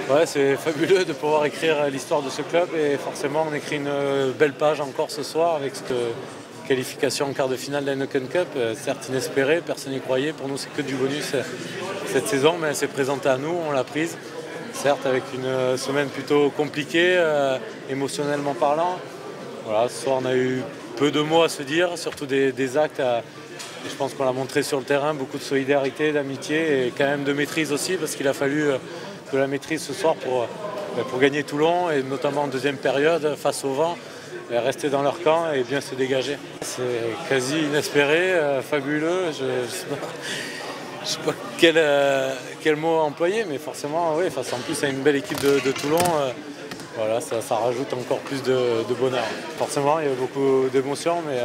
Ouais, c'est fabuleux de pouvoir écrire l'histoire de ce club et forcément on écrit une belle page encore ce soir avec cette qualification en quart de finale de la Heineken Cup, certes inespérée, personne n'y croyait, pour nous c'est que du bonus cette saison, mais elle s'est présentée à nous, on l'a prise, certes avec une semaine plutôt compliquée, émotionnellement parlant. Voilà, ce soir on a eu peu de mots à se dire, surtout des actes. Je pense qu'on l'a montré sur le terrain, beaucoup de solidarité, d'amitié et quand même de maîtrise aussi, parce qu'il a fallu de la maîtrise ce soir pour gagner Toulon, et notamment en deuxième période, face au vent, rester dans leur camp et bien se dégager. C'est quasi inespéré, fabuleux. Je ne sais pas quel mot employer, mais forcément, oui, face en plus à une belle équipe de Toulon, voilà, ça rajoute encore plus de bonheur. Forcément, il y a beaucoup d'émotions, mais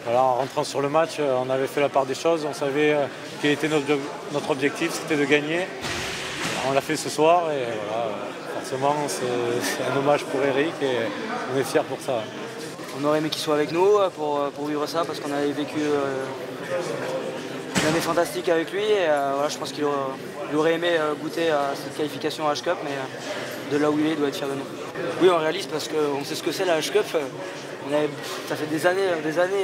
voilà, en rentrant sur le match, on avait fait la part des choses, on savait quel était notre objectif, c'était de gagner. On l'a fait ce soir et voilà, forcément c'est un hommage pour Eric et on est fiers pour ça. On aurait aimé qu'il soit avec nous pour vivre ça, parce qu'on avait vécu une année fantastique avec lui et voilà, je pense qu'il aurait aimé goûter à cette qualification à H-Cup, mais de là où il doit être fier de nous. Oui, on réalise parce qu'on sait ce que c'est la H-Cup. Ça fait des années,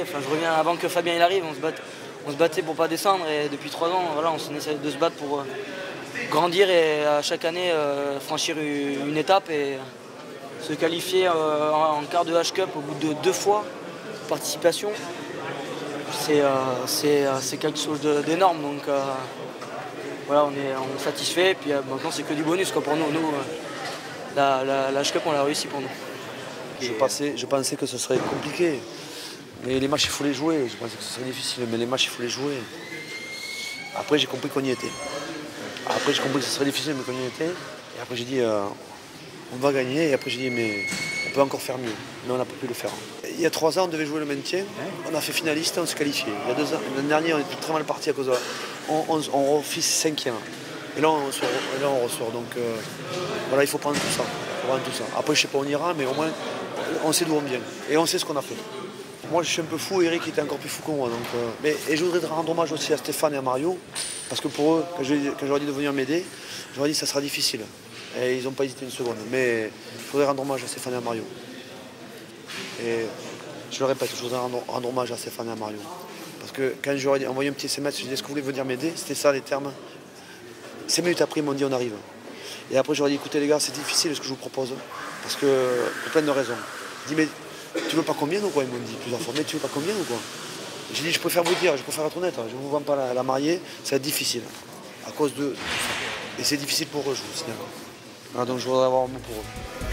enfin, je reviens avant que Fabien il arrive, on se battait pour pas descendre et depuis 3 ans, voilà, on essaie de se battre pour grandir et à chaque année franchir une étape et se qualifier en quart de H-Cup au bout de 2 fois de participation. C'est quelque chose d'énorme, donc voilà, on est satisfait et puis maintenant c'est que du bonus quoi, pour nous. La H-Cup on l'a réussi pour nous. Je pensais que ce serait compliqué, mais les matchs il faut les jouer. Je pensais que ce serait difficile, mais les matchs il faut les jouer. Après j'ai compris qu'on y était. Après j'ai compris que ce serait difficile, mais qu'on y était. Et après j'ai dit on va gagner. Et après j'ai dit mais on peut encore faire mieux. Mais on n'a pas pu le faire. Il y a 3 ans on devait jouer le maintien. On a fait finaliste, on s'est qualifié. Il y a 2 ans, l'année dernière on était très mal parti à cause de on refait 5e. Et là on ressort. Donc voilà, il faut prendre tout ça. Après je sais pas où on ira, mais au moins on sait d'où on vient. Et on sait ce qu'on a fait. Moi je suis un peu fou, Eric était encore plus fou que moi. Donc, et je voudrais rendre hommage aussi à Stéphane et à Mario, parce que pour eux, quand j'aurais dit de venir m'aider, j'aurais dit que ça sera difficile. Et ils n'ont pas hésité une seconde. Mais je voudrais rendre hommage à Stéphane et à Mario. Et je le répète, je voudrais rendre hommage à Stéphane et à Mario. Parce que quand j'aurais envoyé un petit SMS, je disais est-ce que vous voulez venir m'aider, c'était ça les termes. 5 minutes après, ils m'ont dit on arrive. Et après j'aurais dit écoutez les gars, c'est difficile ce que je vous propose. Parce que pour plein de raisons. Je dis mais tu veux pas combien ou quoi? Ils m'ont dit plusieurs fois, mais tu veux pas combien ou quoi? J'ai dit je préfère vous dire, je préfère être honnête, je ne vous vends pas la mariée, ça va être difficile. À cause de. Et c'est difficile pour eux, je vous signale. Voilà, donc je voudrais avoir un mot pour eux.